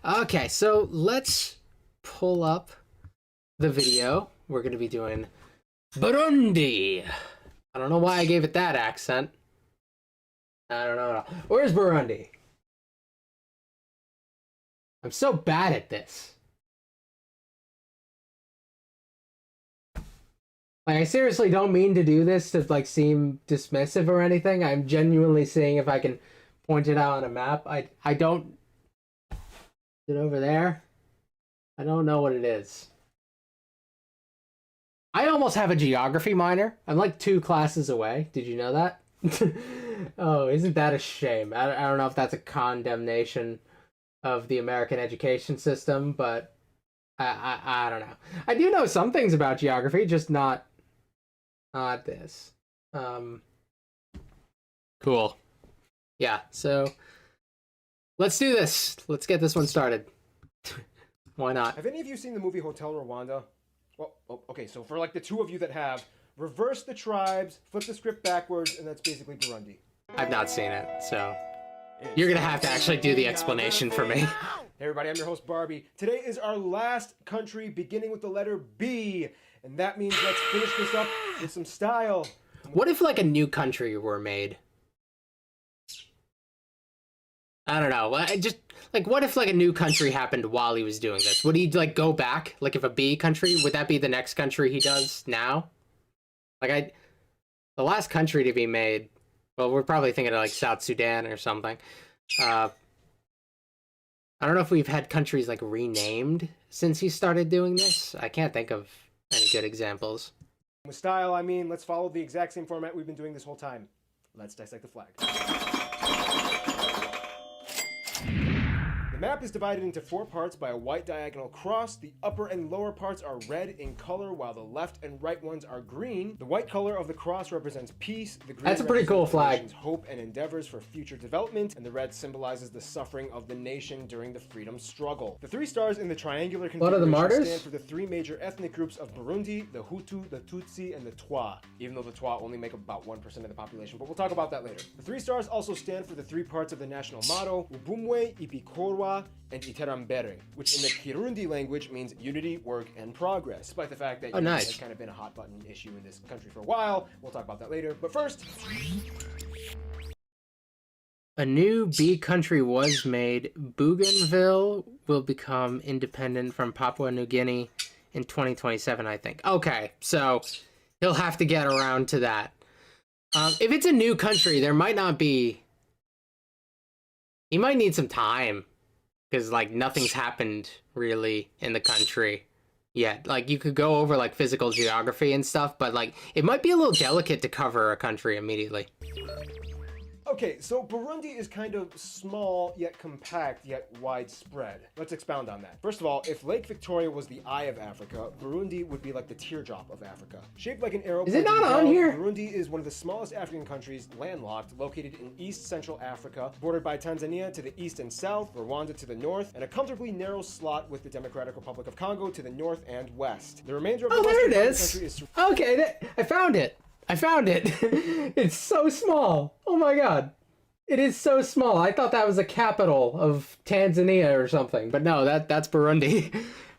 Okay, so let's pull up the video. We're going to be doing Burundi. I don't know why I gave it that accent. I don't know. Where's Burundi? I'm so bad at this. Like, I seriously don't mean to do this to, like, seem dismissive or anything. I'm genuinely seeing if I can point it out on a map. I don't... Is it over there? I don't know what it is. I almost have a geography minor. I'm like 2 classes away. Did you know that? Oh, isn't that a shame? I don't know if that's a condemnation of the American education system, but I don't know. I do know some things about geography, just not this. Cool. Yeah, so let's do this. Let's get this one started. Why not? Have any of you seen the movie Hotel Rwanda? Well, okay, so for like the 2 of you that have, reverse the tribes, flip the script backwards, and that's basically Burundi. I've not seen it, so you're gonna have to actually do the explanation for me. Hey everybody, I'm your host Barbie. Today is our last country beginning with the letter B, and that means let's finish this up with some style. What if like a new country were made? I don't know. I just like, what if like a new country happened while he was doing this? Would he like go back? Like if a B country, would that be the next country he does now? Like the last country to be made, well, we're probably thinking of like South Sudan or something. I don't know if we've had countries like renamed since he started doing this. I can't think of any good examples. With style, I mean, let's follow the exact same format we've been doing this whole time. Let's dissect the flag. The map is divided into 4 parts by a white diagonal cross. The upper and lower parts are red in color, while the left and right ones are green. The white color of the cross represents peace. The green That's a pretty cool flag. represents hope and endeavors for future development, and the red symbolizes the suffering of the nation during the freedom struggle. The 3 stars in the triangular configuration stand for the 3 major ethnic groups of Burundi: the Hutu, the Tutsi, and the Twa. Even though the Twa only make about 1% of the population, but we'll talk about that later. The 3 stars also stand for the 3 parts of the national motto: Ubumwe, Ibikorwa, and Iterambere, which in the Kirundi language means unity, work, and progress. Despite the fact that unity has kind of been a hot button issue in this country for a while. We'll talk about that later. But first, a new B country was made. Bougainville will become independent from Papua New Guinea in 2027, I think. Okay, so he'll have to get around to that. If it's a new country, there might not be... He might need some time. Because, like, nothing's happened, really, in the country yet. Like, you could go over, like, physical geography and stuff, but, like, it might be a little delicate to cover a country immediately. okay, so Burundi is kind of small, yet compact, yet widespread. Let's expound on that. First of all, if Lake Victoria was the eye of Africa, Burundi would be like the teardrop of Africa. Shaped like an arrow. Is it not on here? Burundi is one of the smallest African countries, landlocked, located in East Central Africa, bordered by Tanzania to the east and south, Rwanda to the north, and a comfortably narrow slot with the Democratic Republic of Congo to the north and west. The remainder of the there it is. country is... Okay, I found it. I found it. It's so small. Oh my god. It is so small. I thought that was the capital of Tanzania or something, but no, that's Burundi.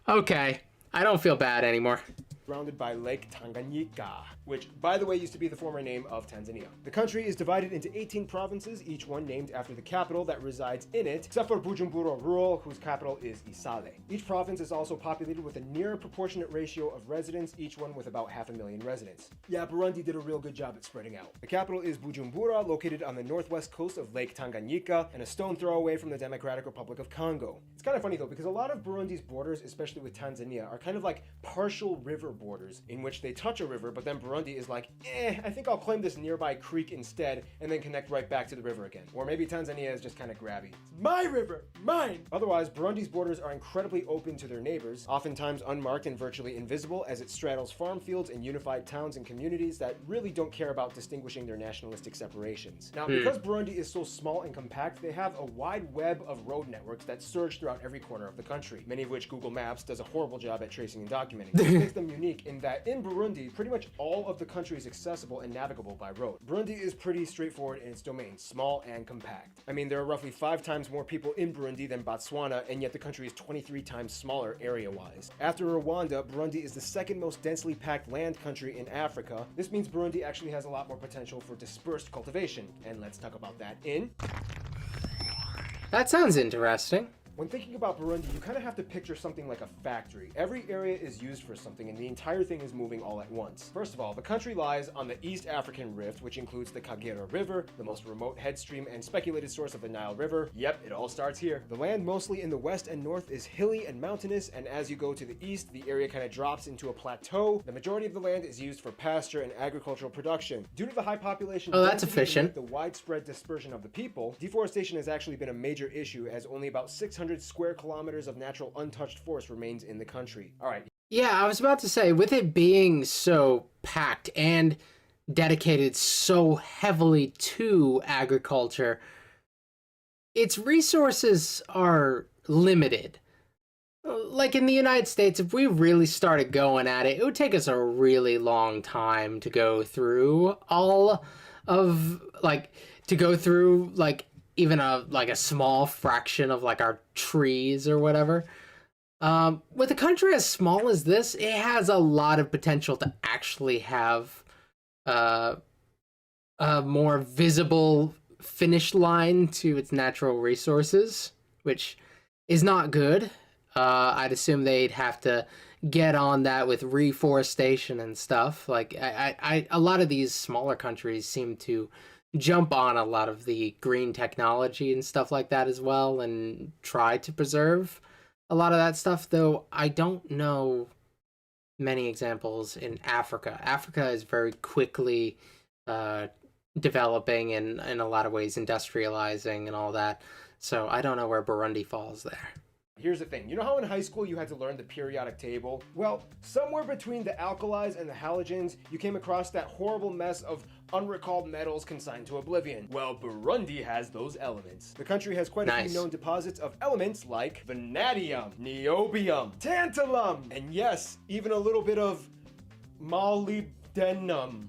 Okay, I don't feel bad anymore. Surrounded by Lake Tanganyika, which, by the way, used to be the former name of Tanzania. The country is divided into 18 provinces, each one named after the capital that resides in it, except for Bujumbura Rural, whose capital is Isale. Each province is also populated with a near proportionate ratio of residents, each one with about 500,000 residents. Yeah, Burundi did a real good job at spreading out. The capital is Bujumbura, located on the northwest coast of Lake Tanganyika, and a stone throw away from the Democratic Republic of Congo. It's kind of funny though, because a lot of Burundi's borders, especially with Tanzania, are kind of like partial river borders in which they touch a river, but then Burundi is like, I think I'll claim this nearby creek instead and then connect right back to the river again. Or maybe Tanzania is just kind of grabby. It's my river, mine! Otherwise, Burundi's borders are incredibly open to their neighbors, oftentimes unmarked and virtually invisible, as it straddles farm fields and unified towns and communities that really don't care about distinguishing their nationalistic separations. Now, because Burundi is so small and compact, they have a wide web of road networks that surge throughout every corner of the country, many of which Google Maps does a horrible job at tracing and documenting. This makes them unique unique in that in Burundi, pretty much all of the country is accessible and navigable by road. Burundi is pretty straightforward in its domain, small and compact. I mean, there are roughly 5 times more people in Burundi than Botswana, and yet the country is 23 times smaller area-wise. After Rwanda, Burundi is the second most densely packed land country in Africa. This means Burundi actually has a lot more potential for dispersed cultivation, and let's talk about that in... That sounds interesting. When thinking about Burundi, you kind of have to picture something like a factory. Every area is used for something, and the entire thing is moving all at once. First of all, the country lies on the East African Rift, which includes the Kagera River, the most remote headstream and speculated source of the Nile River. Yep, it all starts here. The land mostly in the west and north is hilly and mountainous, and as you go to the east, the area kind of drops into a plateau. The majority of the land is used for pasture and agricultural production. Due to the high population that's density efficient. and the widespread dispersion of the people, deforestation has actually been a major issue, as only about 600 square kilometers of natural untouched forest remains in the country. All right. Yeah, I was about to say, with it being so packed and dedicated so heavily to agriculture, its resources are limited. Like in the United States, if we really started going at it, it would take us a really long time to go through all of, even a small fraction of like our trees or whatever. With a country as small as this, it has a lot of potential to actually have a more visible finish line to its natural resources, which is not good. I'd assume they'd have to get on that with reforestation and stuff. Like a lot of these smaller countries seem to jump on a lot of the green technology and stuff like that as well, and try to preserve a lot of that stuff, though I don't know many examples in Africa. Africa is very quickly developing and in a lot of ways industrializing and all that, so I don't know where Burundi falls there. Here's the thing. You know how in high school you had to learn the periodic table? Well, somewhere between the alkalis and the halogens, you came across that horrible mess of unrecalled metals consigned to oblivion. Well, Burundi has those elements. The country has quite a few known deposits of elements like vanadium, niobium, tantalum, and yes, even a little bit of molybdenum.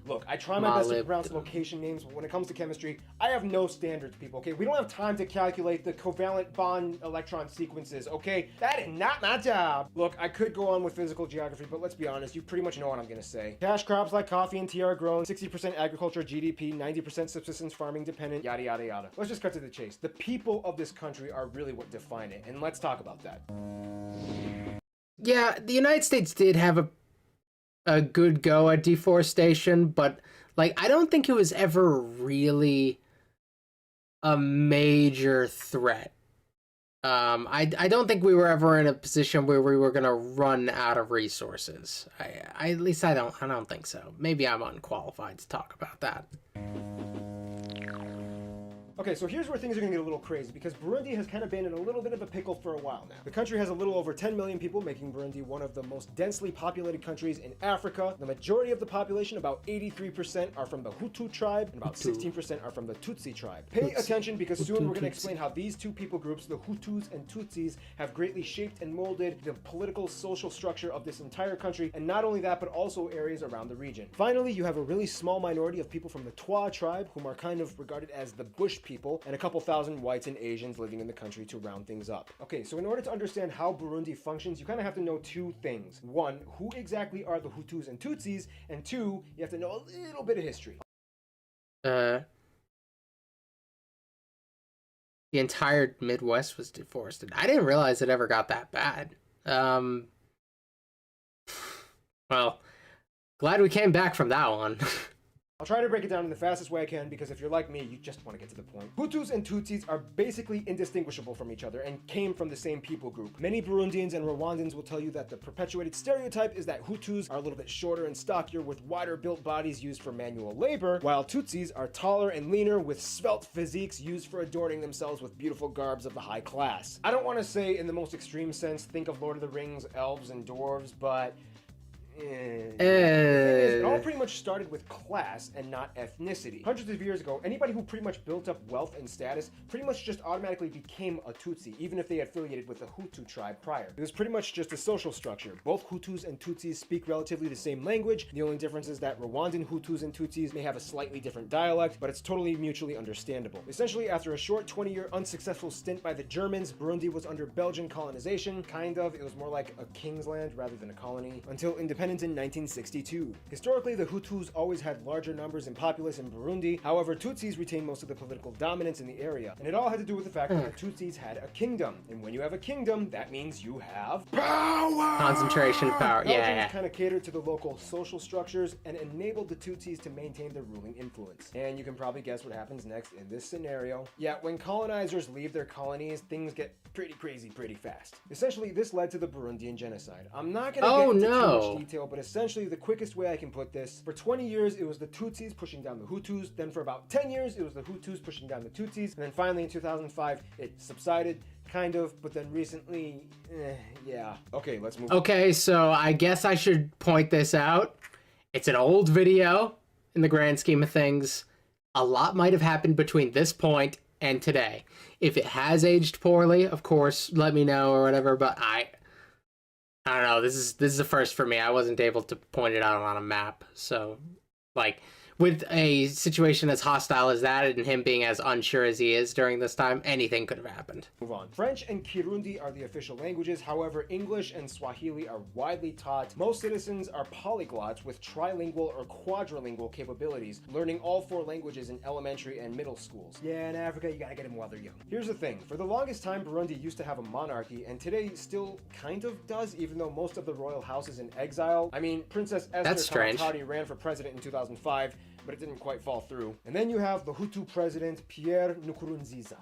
Look, I try my best to pronounce location names, but when it comes to chemistry, I have no standards, people, okay? We don't have time to calculate the covalent bond electron sequences, okay? That is not my job. Look, I could go on with physical geography, but let's be honest, you pretty much know what I'm gonna say. Cash crops like coffee and tea are grown, 60% agriculture GDP, 90% subsistence farming dependent, yada, yada, yada. Let's just cut to the chase. The people of this country are really what define it, and let's talk about that. Yeah, the United States did have a good go at deforestation, but like I don't think it was ever really a major threat. I don't think we were ever in a position where we were gonna run out of resources. I at least I don't think so. Maybe I'm unqualified to talk about that. Okay, so here's where things are gonna get a little crazy, because Burundi has kind of been in a little bit of a pickle for a while now. The country has a little over 10 million people, making Burundi one of the most densely populated countries in Africa. The majority of the population, about 83%, are from the Hutu tribe, and about 16% are from the Tutsi tribe. Pay attention, because soon we're gonna explain how these two people groups, the Hutus and Tutsis, have greatly shaped and molded the political, social structure of this entire country, and not only that, but also areas around the region. Finally, you have a really small minority of people from the Twa tribe, whom are kind of regarded as the bush people, and a couple thousand whites and Asians living in the country to round things up. Okay, so in order to understand how Burundi functions, you kind of have to know two things. One, who exactly are the Hutus and Tutsis? And two, you have to know a little bit of history. The entire Midwest was deforested. I didn't realize it ever got that bad. Well, glad we came back from that one. I'll try to break it down in the fastest way I can, because if you're like me, you just want to get to the point. Hutus and Tutsis are basically indistinguishable from each other and came from the same people group. Many Burundians and Rwandans will tell you that the perpetuated stereotype is that Hutus are a little bit shorter and stockier with wider built bodies used for manual labor, while Tutsis are taller and leaner with svelte physiques used for adorning themselves with beautiful garbs of the high class. I don't want to say in the most extreme sense, think of Lord of the Rings, elves, and dwarves, but It all pretty much started with class and not ethnicity. Hundreds of years ago, anybody who pretty much built up wealth and status pretty much just automatically became a Tutsi, even if they affiliated with the Hutu tribe prior. It was pretty much just a social structure. Both Hutus and Tutsis speak relatively the same language. The only difference is that Rwandan Hutus and Tutsis may have a slightly different dialect, but it's totally mutually understandable. Essentially, after a short 20-year unsuccessful stint by the Germans, Burundi was under Belgian colonization. Kind of. It was more like a king's land rather than a colony, until independence in 1962. Historically, the Hutus always had larger numbers in populace in Burundi. However, Tutsis retained most of the political dominance in the area, and it all had to do with the fact that the Tutsis had a kingdom. And when you have a kingdom, that means you have power! Concentration power, yeah. kind of catered to the local social structures and enabled the Tutsis to maintain their ruling influence. And you can probably guess what happens next in this scenario. Yeah, when colonizers leave their colonies, things get pretty crazy pretty fast. Essentially, this led to the Burundian genocide. I'm not gonna get into too much detail, but essentially the quickest way I can put this, for 20 years it was the Tutsis pushing down the Hutus, then for about 10 years it was the Hutus pushing down the Tutsis, and then finally in 2005 it subsided, kind of, but then recently, yeah. Okay, let's move on. Okay, so I guess I should point this out. It's an old video in the grand scheme of things. A lot might have happened between this point and today. If it has aged poorly, of course, let me know or whatever, but I don't know. This is a first for me. I wasn't able to point it out on a map. So, like, with a situation as hostile as that and him being as unsure as he is during this time, anything could have happened. Move on. French and Kirundi are the official languages. However, English and Swahili are widely taught. Most citizens are polyglots with trilingual or quadrilingual capabilities, learning all 4 languages in elementary and middle schools. Yeah, in Africa, you gotta get them while they're young. Here's the thing. For the longest time, Burundi used to have a monarchy, and today still kind of does, even though most of the royal house is in exile. I mean, Princess Esther Kamatari ran for president in 2005, but it didn't quite fall through. And then you have the Hutu president, Pierre Nkurunziza.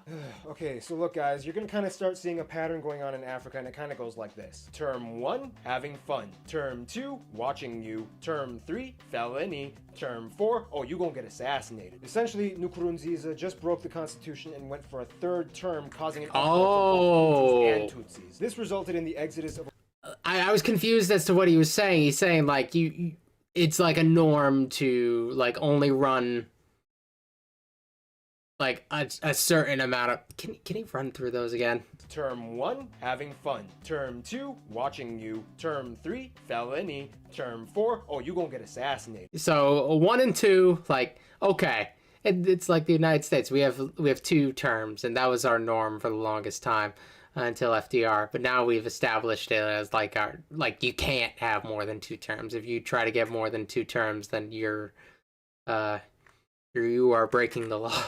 Okay, so look guys, you're gonna kind of start seeing a pattern going on in Africa, and it kind of goes like this. Term 1, having fun. Term 2, watching you. Term 3, felony. Term 4, oh, you gonna get assassinated. Essentially, Nkurunziza just broke the constitution and went for a 3rd term, causing an uproar for both Hutus and Tutsis. This resulted in the exodus of... I was confused as to what he was saying. He's saying, like, it's like a norm to, like, only run, like, a certain amount of... Can he run through those again? Term 1, having fun. Term 2, watching you. Term 3, felony. Term 4, oh, you gonna get assassinated. So 1 and 2, like, okay. It's like the United States. We have 2 terms, and that was our norm for the longest time. Until FDR, but now we've established it as like you can't have more than 2 terms. If you try to get more than 2 terms, then you are breaking the law.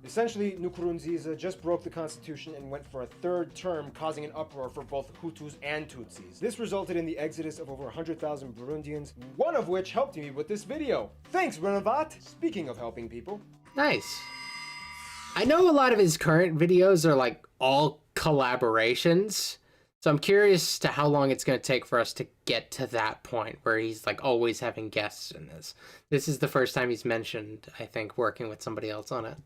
Essentially, Nkurunziza just broke the constitution and went for a 3rd term, causing an uproar for both Hutus and Tutsis. This resulted in the exodus of over 100,000 Burundians, one of which helped me with this video. Thanks, Renavat! Speaking of helping people. Nice. I know a lot of his current videos are like all collaborations, so I'm curious to how long it's going to take for us to get to that point where he's like always having guests in this. This is the first time he's mentioned, I think, working with somebody else on it.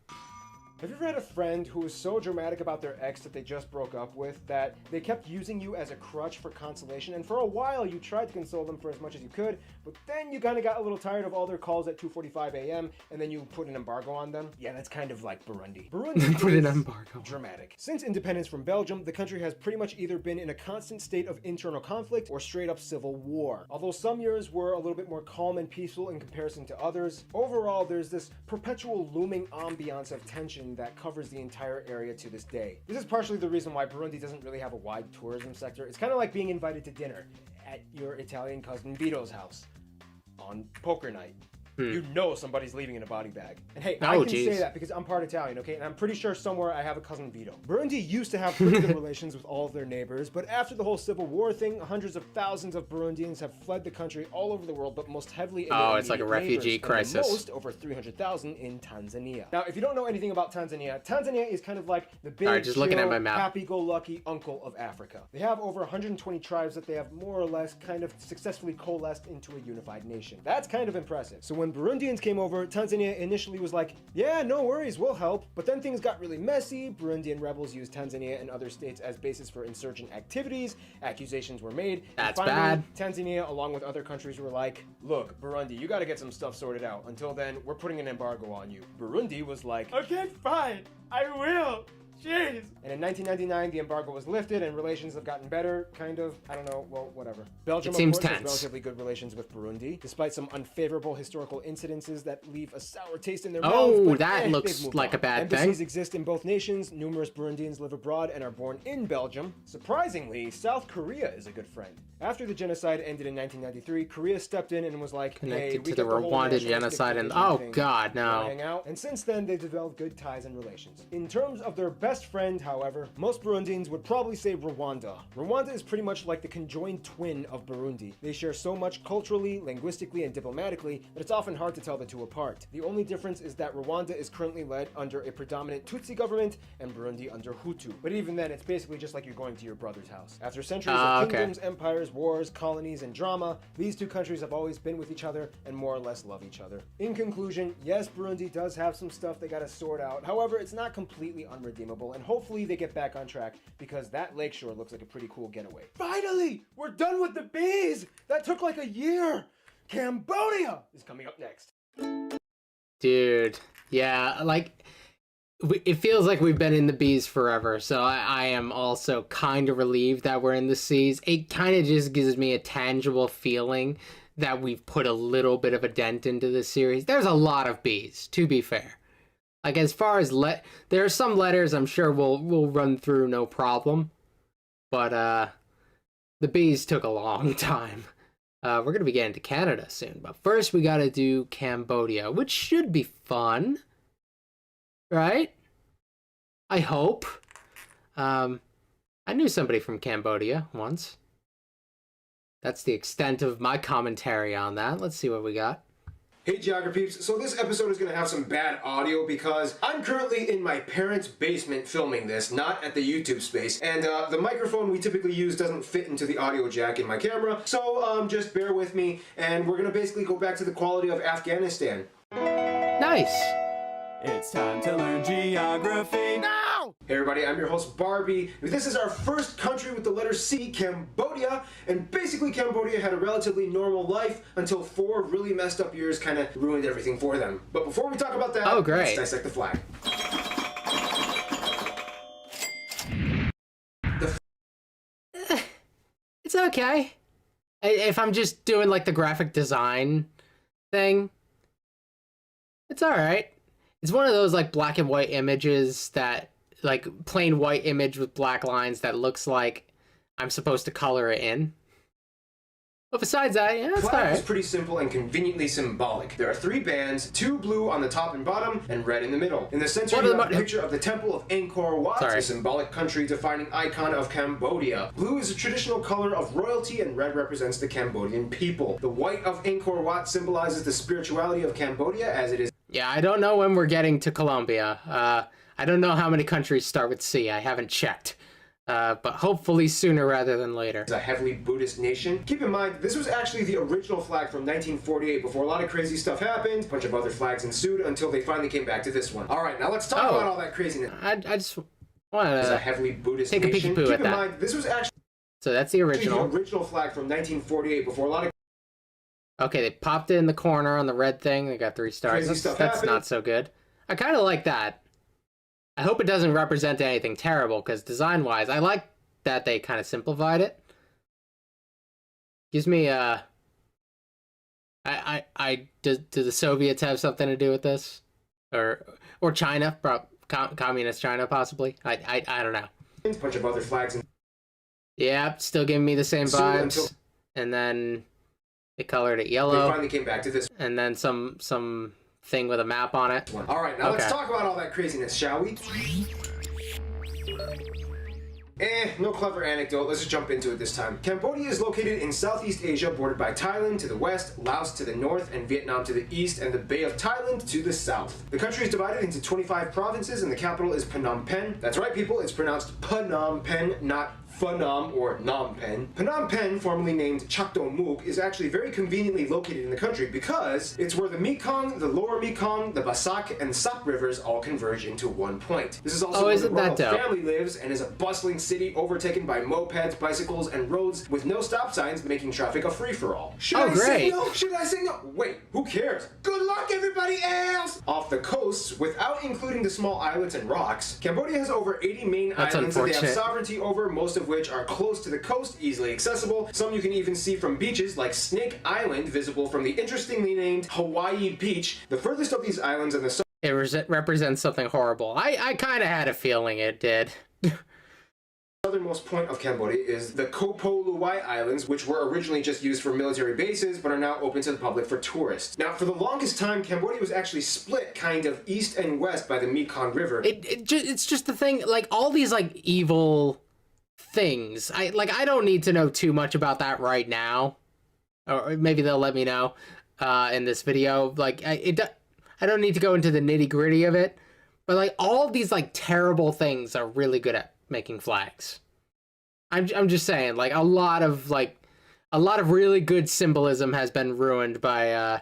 Have you ever had a friend who was so dramatic about their ex that they just broke up with that they kept using you as a crutch for consolation, and for a while you tried to console them for as much as you could, but then you kind of got a little tired of all their calls at 2:45 a.m. and then you put an embargo on them? Yeah, that's kind of like Burundi. Burundi put an embargo. Dramatic. Since independence from Belgium, the country has pretty much either been in a constant state of internal conflict or straight up civil war. Although some years were a little bit more calm and peaceful in comparison to others, overall there's this perpetual looming ambiance of tension that covers the entire area to this day. This is partially the reason why Burundi doesn't really have a wide tourism sector. It's kind of like being invited to dinner at your Italian cousin Vito's house on poker night. You know somebody's leaving in a body bag. And hey, I can say that because I'm part Italian, okay? And I'm pretty sure somewhere I have a cousin Vito. Burundi used to have pretty good relations with all of their neighbors, but after the whole civil war thing, hundreds of thousands of Burundians have fled the country all over the world, but most heavily in their it's like a refugee crisis. And the most, over 300,000 in Tanzania. Now, if you don't know anything about Tanzania, Tanzania is kind of like the big, just looking at my map, happy-go-lucky uncle of Africa. They have over 120 tribes that they have more or less kind of successfully coalesced into a unified nation. That's kind of impressive. So when Burundians came over, Tanzania initially was like, yeah, no worries, we'll help. But then things got really messy. Burundian rebels used Tanzania and other states as bases for insurgent activities. Accusations were made. That's and finally, bad. Tanzania, along with other countries, were like, look, Burundi, you gotta get some stuff sorted out. Until then, we're putting an embargo on you. Burundi was like, okay, fine, I will. Jeez. And in 1999, the embargo was lifted and relations have gotten better, kind of. I don't know, well, whatever. Belgium, It seems of course, has tense. relatively good relations with Burundi, despite some unfavorable historical incidences that leave a sour taste in their Oh, mouths. But, that they've looks moved like on. a bad thing. Embassies exist in both nations. Numerous Burundians live abroad and are born in Belgium. Surprisingly, South Korea is a good friend. After the genocide ended in 1993, Korea stepped in and was like, hey, Connected we to get the whole Rwanda nationalistic genocide and division oh thing. god, Wanna no. hang out? And since then, they've developed good ties and relations. In terms of their best friend, however, most Burundians would probably say Rwanda. Rwanda is pretty much like the conjoined twin of Burundi. They share so much culturally, linguistically, and diplomatically that it's often hard to tell the two apart. The only difference is that Rwanda is currently led under a predominant Tutsi government and Burundi under Hutu. But even then, it's basically just like you're going to your brother's house. After centuries of Okay. kingdoms, empires, wars, colonies, and drama, these two countries have always been with each other and more or less love each other. In conclusion, yes, Burundi does have some stuff they gotta sort out. However, it's not completely unredeemable, and hopefully they get back on track because that lakeshore looks like a pretty cool getaway. Finally! We're done with the bees! That took like a year! Cambodia is coming up next. Dude, yeah, like, it feels like we've been in the bees forever, so I am also kind of relieved that we're in the seas. It kind of just gives me a tangible feeling that we've put a little bit of a dent into this series. There's a lot of bees, to be fair. Like, as far as there are some letters I'm sure we'll run through no problem, but the bees took a long time. We're gonna be getting to Canada soon, but first we gotta do Cambodia, which should be fun, right? I hope. I knew somebody from Cambodia once. That's the extent of my commentary on that. Let's see what we got. Hey Geography peeps, so this episode is going to have some bad audio because I'm currently in my parents' basement filming this, not at the YouTube space, and the microphone we typically use doesn't fit into the audio jack in my camera, so just bear with me, and we're going to basically go back to the quality of Afghanistan. Nice. It's time to learn geography now! Hey everybody, I'm your host Barbie. This is our first country with the letter C, Cambodia, and basically Cambodia had a relatively normal life until 4 really messed up years kind of ruined everything for them. But before we talk about that, Oh, great. let's dissect the flag. It's okay. If I'm just doing like the graphic design thing, it's all right. It's one of those like black and white images that like plain white image with black lines that looks like I'm supposed to color it in. But besides that, yeah, it's The flag is alright. pretty simple and conveniently symbolic. There are 3 bands, 2 blue on the top and bottom, and red in the middle. In the center, What you are have the a picture of the Temple of Angkor Wat, Sorry. the symbolic country-defining icon of Cambodia. Blue is a traditional color of royalty, and red represents the Cambodian people. The white of Angkor Wat symbolizes the spirituality of Cambodia, as it is Yeah, I don't know when we're getting to Colombia. I don't know how many countries start with C. I haven't checked. But hopefully sooner rather than later. a heavily Buddhist nation. Keep in mind, this was actually the original flag from 1948 before a lot of crazy stuff happened. A bunch of other flags ensued until they finally came back to this one. Alright, now let's talk Oh. about all that craziness. I just wanted As a to... heavily Buddhist take a nation. peek-a-poo Keep at in that. mind, this was actually So that's the the original. original flag from 1948 before a lot of Okay, they popped it in the corner on the red thing. They got 3 stars. Crazy That's, stuff that's happened. not so good. I kind of like that. I hope it doesn't represent anything terrible, because design-wise, I like that they kind of simplified it. Gives me do the Soviets have something to do with this, or China, communist China possibly? I don't know. a bunch of other flags Yeah, still giving me the same So vibes. until- And then they colored it they yellow, finally came back to this and then some thing with a map on it. one. Alright, now let's Okay. talk about all that craziness, shall we? No clever anecdote, let's just jump into it this time. Cambodia is located in Southeast Asia, bordered by Thailand to the west, Laos to the north, and Vietnam to the east, and the Bay of Thailand to the south. The country is divided into 25 provinces, and the capital is Phnom Penh. That's right, people, it's pronounced Phnom Penh, not Phnom or Phnom Penh. Phnom Penh, formerly named Chakdong-muk, is actually very conveniently located in the country because it's where the Mekong, the Lower Mekong, the Basak, and the Sak rivers all converge into one point. This is also where the royal family lives and is a bustling city overtaken by mopeds, bicycles, and roads with no stop signs, making traffic a free-for-all. Should I signal? Should I signal? Wait, who cares? Good luck, everybody else! Off the coasts, without including the small islets and rocks, Cambodia has over 80 main islands that they have sovereignty over, most of which are close to the coast, easily accessible. Some you can even see from beaches like Snake Island, visible from the interestingly named Hawaii Beach. The furthest of these islands in the it represents something horrible. I kind of had a feeling it did. southernmost point of Cambodia is the Kopo Luai Islands, which were originally just used for military bases, but are now open to the public for tourists. Now, for the longest time, Cambodia was actually split kind of east and west by the Mekong River. It's just the thing, like, all these, like, evil things. I don't need to know too much about that right now. Or maybe they'll let me know in this video. Like, I don't need to go into the nitty-gritty of it. But, like, all these, like, terrible things are really good at making flags. I'm just saying, like, a lot of really good symbolism has been ruined by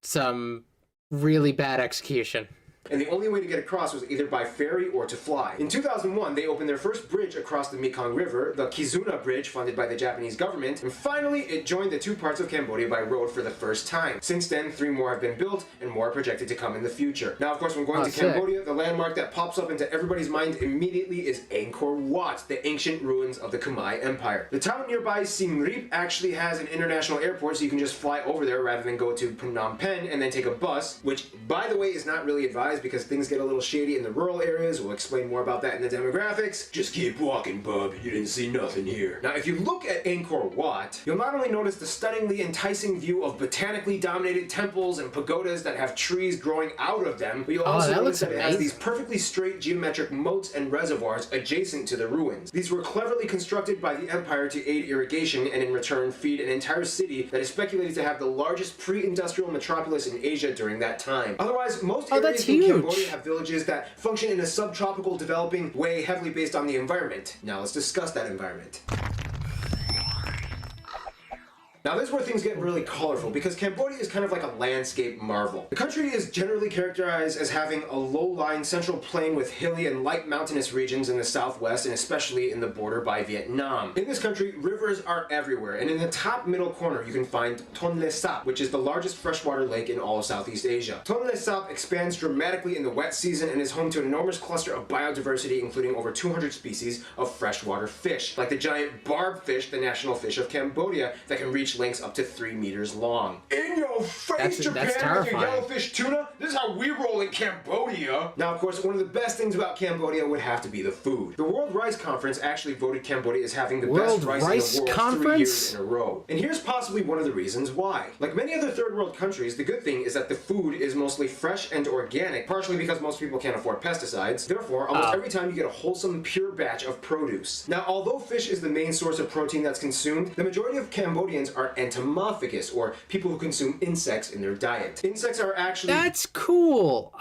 some really bad execution. And the only way to get across was either by ferry or to fly. In 2001, they opened their first bridge across the Mekong River, the Kizuna Bridge, funded by the Japanese government, and finally it joined the two parts of Cambodia by road for the first time. Since then, 3 more have been built, and more are projected to come in the future. Now, of course, when going to Cambodia, the landmark that pops up into everybody's mind immediately is Angkor Wat, the ancient ruins of the Khmer Empire. The town nearby, Siem Reap, actually has an international airport, so you can just fly over there rather than go to Phnom Penh and then take a bus, which, by the way, is not really advised because things get a little shady in the rural areas. We'll explain more about that in the demographics. Just keep walking, bub. You didn't see nothing here. Now, if you look at Angkor Wat, you'll not only notice the stunningly enticing view of botanically dominated temples and pagodas that have trees growing out of them, but you'll also notice that it has these perfectly straight geometric moats and reservoirs adjacent to the ruins. These were cleverly constructed by the empire to aid irrigation and in return feed an entire city that is speculated to have the largest pre-industrial metropolis in Asia during that time. Otherwise, most areas in Cambodia have villages that function in a subtropical developing way heavily based on the environment. Now let's discuss that environment. Now this is where things get really colorful because Cambodia is kind of like a landscape marvel. The country is generally characterized as having a low-lying central plain with hilly and light mountainous regions in the southwest and especially in the border by Vietnam. In this country, rivers are everywhere, and in the top middle corner you can find Tonle Sap, which is the largest freshwater lake in all of Southeast Asia. Tonle Sap expands dramatically in the wet season and is home to an enormous cluster of biodiversity including over 200 species of freshwater fish, like the giant barb fish, the national fish of Cambodia, that can reach lengths up to 3 meters long. In your face, Japan, with your yellowfish tuna? This is how we roll in Cambodia. Now, of course, one of the best things about Cambodia would have to be the food. The World Rice Conference actually voted Cambodia as having the best rice in the world 3 years in a row. And here's possibly one of the reasons why. Like many other third world countries, the good thing is that the food is mostly fresh and organic, partially because most people can't afford pesticides. Therefore, almost every time you get a wholesome, pure batch of produce. Now, although fish is the main source of protein that's consumed, the majority of Cambodians are entomophagus, or people who consume insects in their diet. Insects are actually... That's cool.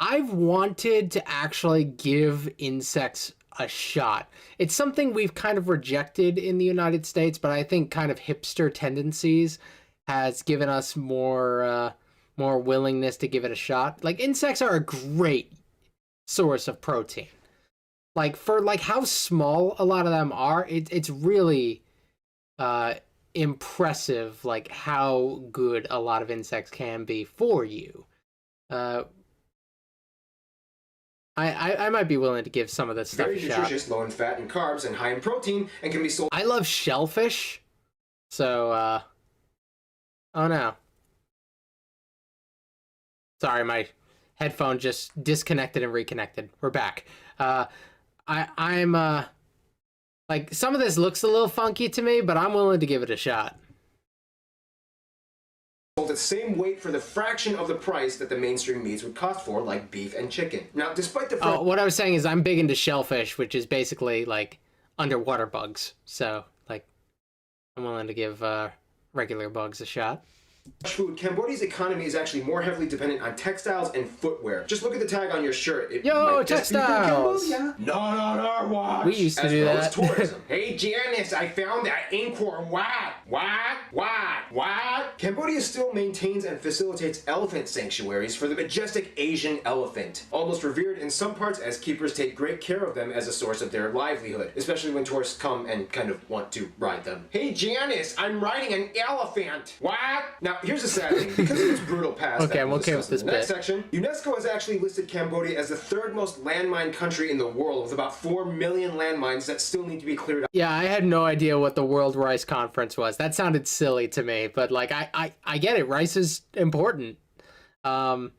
I've wanted to actually give insects a shot. It's something we've kind of rejected in the United States, but I think kind of hipster tendencies has given us more willingness to give it a shot. Like, insects are a great source of protein. Like, for like how small a lot of them are, it's really impressive, like how good a lot of insects can be for you. I might be willing to give some of this stuff a shot. Very nutritious, low in fat and carbs, and high in protein, and can be sold. I love shellfish, so oh no. Sorry, my headphone just disconnected and reconnected. We're back. I'm like, some of this looks a little funky to me, but I'm willing to give it a shot. Sold at the same weight for the fraction of the price that the mainstream meats would cost for, like beef and chicken. Now, despite the fact... what I was saying is I'm big into shellfish, which is basically, like, underwater bugs. So, like, I'm willing to give regular bugs a shot. food, Cambodia's economy is actually more heavily dependent on textiles and footwear. Just look at the tag on your shirt. It Yo, might just be from textiles! Cambodia. Not on our watch. We used to As do well that. as tourism. Hey Janice, I found that Angkor Wat. What? Cambodia still maintains and facilitates elephant sanctuaries for the majestic Asian elephant. Almost revered in some parts, as keepers take great care of them as a source of their livelihood, especially when tourists come and kind of want to ride them. Hey Janice, I'm riding an elephant. What? Now, here's the sad thing. Because of its brutal past Okay, that I'm we'll okay discuss with in the this next section, UNESCO has actually listed Cambodia as the third most landmine country in the world, with about 4 million landmines that still need to be cleared out. Yeah, I had no idea what the World Rice Conference was. That sounded silly to me, but like I get it. Rice is important. But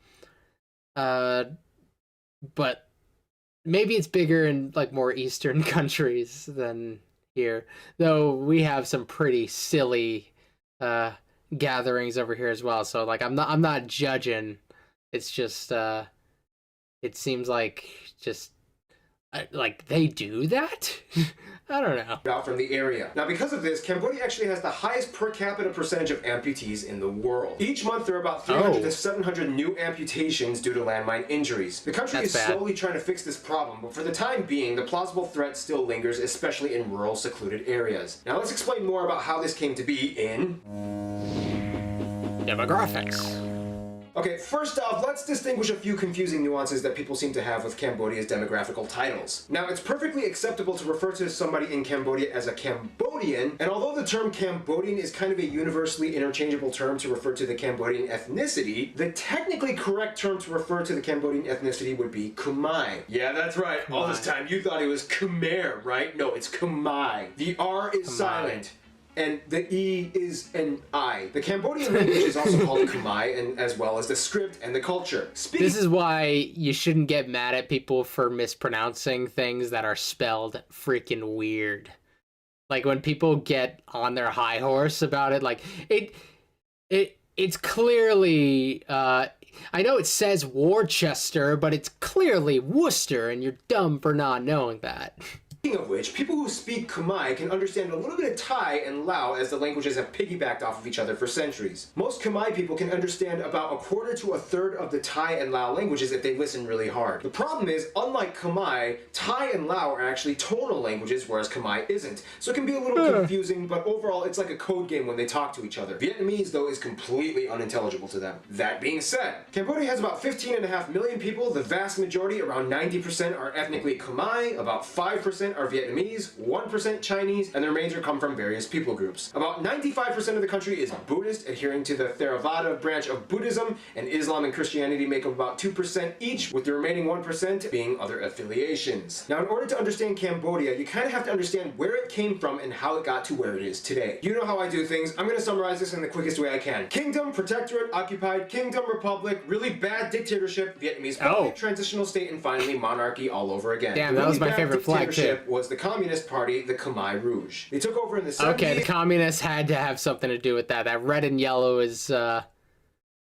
maybe it's bigger in like more Eastern countries than here. Though we have some pretty silly gatherings over here as well. So like I'm not judging. It's just it seems like just like they do that. I don't know. Out from the area. Now, because of this, Cambodia actually has the highest per capita percentage of amputees in the world. Each month, there are about 300 to 700 new amputations due to landmine injuries. The country is slowly trying to fix this problem, but for the time being, the plausible threat still lingers, especially in rural, secluded areas. Now, let's explain more about how this came to be in demographics. Okay, first off, let's distinguish a few confusing nuances that people seem to have with Cambodia's demographical titles. Now, it's perfectly acceptable to refer to somebody in Cambodia as a Cambodian, and although the term Cambodian is kind of a universally interchangeable term to refer to the Cambodian ethnicity, the technically correct term to refer to the Cambodian ethnicity would be Khmer. Yeah, that's right. All this time you thought it was Khmer, right? No, it's Khmer. The R is silent. And the E is an I. The Cambodian language is also called Khmer, and as well as the script and the culture. This is why you shouldn't get mad at people for mispronouncing things that are spelled freaking weird. Like when people get on their high horse about it, like it's clearly I know it says Worcester, but it's clearly Worcester, and you're dumb for not knowing that. Speaking of which, people who speak Khmer can understand a little bit of Thai and Lao, as the languages have piggybacked off of each other for centuries. Most Khmer people can understand about a quarter to a third of the Thai and Lao languages if they listen really hard. The problem is, unlike Khmer, Thai and Lao are actually tonal languages, whereas Khmer isn't. So it can be a little confusing, but overall it's like a code game when they talk to each other. Vietnamese, though, is completely unintelligible to them. That being said, Cambodia has about 15.5 million people. The vast majority, around 90%, are ethnically Khmer, about 5% are Vietnamese, 1% Chinese, and the remainder come from various people groups. About 95% of the country is Buddhist, adhering to the Theravada branch of Buddhism, and Islam and Christianity make up about 2% each, with the remaining 1% being other affiliations. Now, in order to understand Cambodia, you kind of have to understand where it came from and how it got to where it is today. You know how I do things. I'm going to summarize this in the quickest way I can. Kingdom, protectorate, occupied, kingdom, republic, really bad dictatorship, Vietnamese public, transitional state, and finally monarchy all over again. Damn, that was my favorite flag too. Was the Communist Party, the Khmer Rouge. They took over in the 70s. Okay, the communists had to have something to do with that. That red and yellow is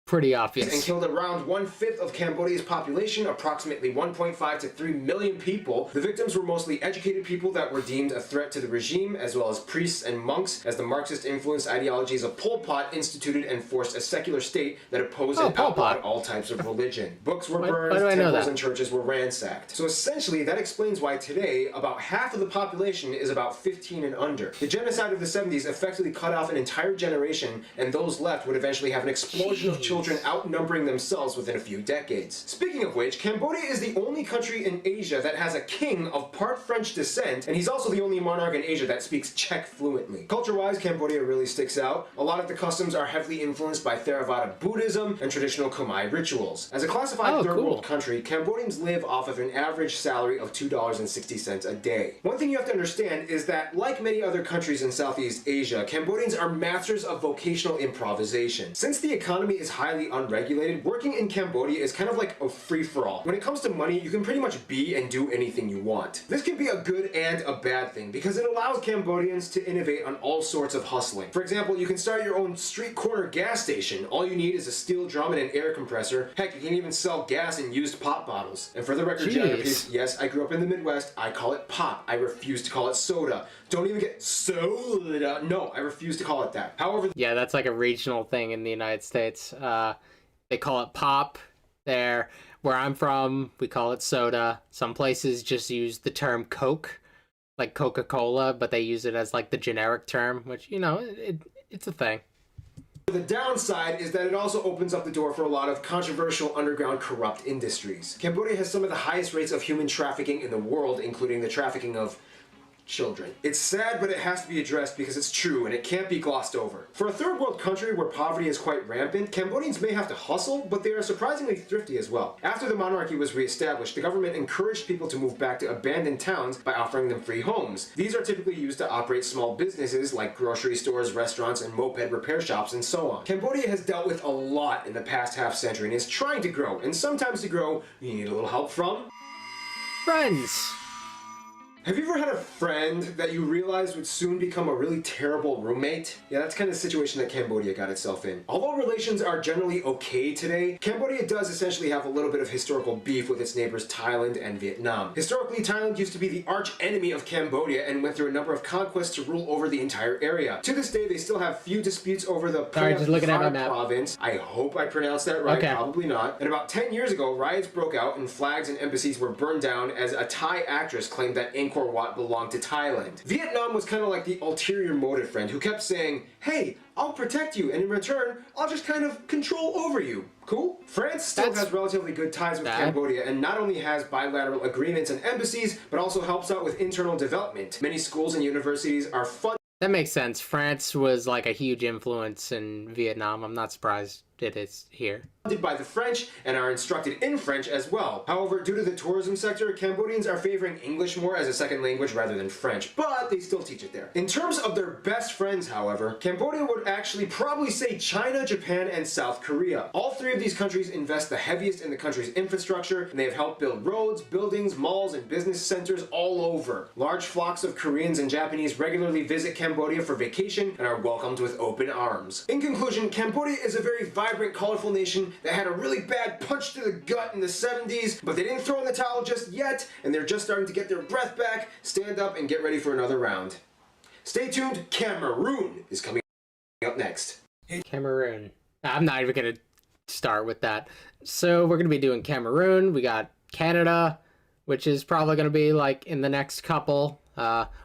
pretty obvious. And killed around 1/5 of Cambodia's population, approximately 1.5 to 3 million people. The victims were mostly educated people that were deemed a threat to the regime, as well as priests and monks, as the Marxist-influenced ideologies of Pol Pot instituted and forced a secular state that opposed and outlawed all types of religion. Books were burned, temples and churches were ransacked. So essentially, that explains why today, about half of the population is about 15 and under. The genocide of the 70s effectively cut off an entire generation, and those left would eventually have an explosion of children outnumbering themselves within a few decades. Speaking of which, Cambodia is the only country in Asia that has a king of part French descent, and he's also the only monarch in Asia that speaks Czech fluently. Culture-wise, Cambodia really sticks out. A lot of the customs are heavily influenced by Theravada Buddhism and traditional Khmer rituals. As a classified third world country, Cambodians live off of an average salary of $2.60 a day. One thing you have to understand is that, like many other countries in Southeast Asia, Cambodians are masters of vocational improvisation. Since the economy is highly highly unregulated, working in Cambodia is kind of like a free-for-all. When it comes to money, you can pretty much be and do anything you want. This can be a good and a bad thing because it allows Cambodians to innovate on all sorts of hustling. For example, you can start your own street corner gas station. All you need is a steel drum and an air compressor. Heck, you can even sell gas in used pop bottles. And for the record, geographies, yes, I grew up in the Midwest. I call it pop. I refuse to call it soda. Don't even get soda. No, I refuse to call it that. However, yeah, that's like a regional thing in the United States. They call it pop there. Where I'm from, we call it soda. Some places just use the term Coke, like Coca-Cola, but they use it as like the generic term, which, you know, it's a thing. The downside is that it also opens up the door for a lot of controversial underground corrupt industries. Cambodia has some of the highest rates of human trafficking in the world, including the trafficking of children. It's sad, but it has to be addressed because it's true and it can't be glossed over. For a third world country where poverty is quite rampant, Cambodians may have to hustle, but they are surprisingly thrifty as well. After the monarchy was reestablished, the government encouraged people to move back to abandoned towns by offering them free homes. These are typically used to operate small businesses like grocery stores, restaurants, and moped repair shops, and so on. Cambodia has dealt with a lot in the past half century and is trying to grow, and sometimes to grow, you need a little help from friends. Have you ever had a friend that you realized would soon become a really terrible roommate? Yeah, that's kind of the situation that Cambodia got itself in. Although relations are generally okay today, Cambodia does essentially have a little bit of historical beef with its neighbors Thailand and Vietnam. Historically, Thailand used to be the arch enemy of Cambodia and went through a number of conquests to rule over the entire area. To this day, they still have few disputes over the province. I hope I pronounced that right, probably not. And about 10 years ago, riots broke out and flags and embassies were burned down as a Thai actress claimed that Angkor Wat belonged to Thailand. Vietnam was kind of like the ulterior motive friend who kept saying, hey, I'll protect you, and in return, I'll just kind of control over you. Cool? France still has relatively good ties with Cambodia and not only has bilateral agreements and embassies, but also helps out with internal development. Many schools and universities are funded. That makes sense. France was like a huge influence in Vietnam. I'm not surprised it is here. By the French and are instructed in French as well. However, due to the tourism sector, Cambodians are favoring English more as a second language rather than French, but they still teach it there. In terms of their best friends, however, Cambodia would actually probably say China, Japan, and South Korea. All three of these countries invest the heaviest in the country's infrastructure, and they have helped build roads, buildings, malls, and business centers all over. Large flocks of Koreans and Japanese regularly visit Cambodia for vacation and are welcomed with open arms. In conclusion, Cambodia is a very vibrant, colorful nation that had a really bad punch to the gut in the 70s, but they didn't throw in the towel just yet, and they're just starting to get their breath back, stand up, and get ready for another round. Stay tuned, Cameroon is coming up next. Cameroon. I'm not even going to start with that. So we're going to be doing Cameroon. We got Canada, which is probably going to be like in the next couple.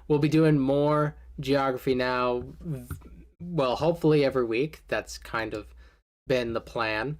We'll be doing more geography now, well, hopefully every week. That's kind of been the plan.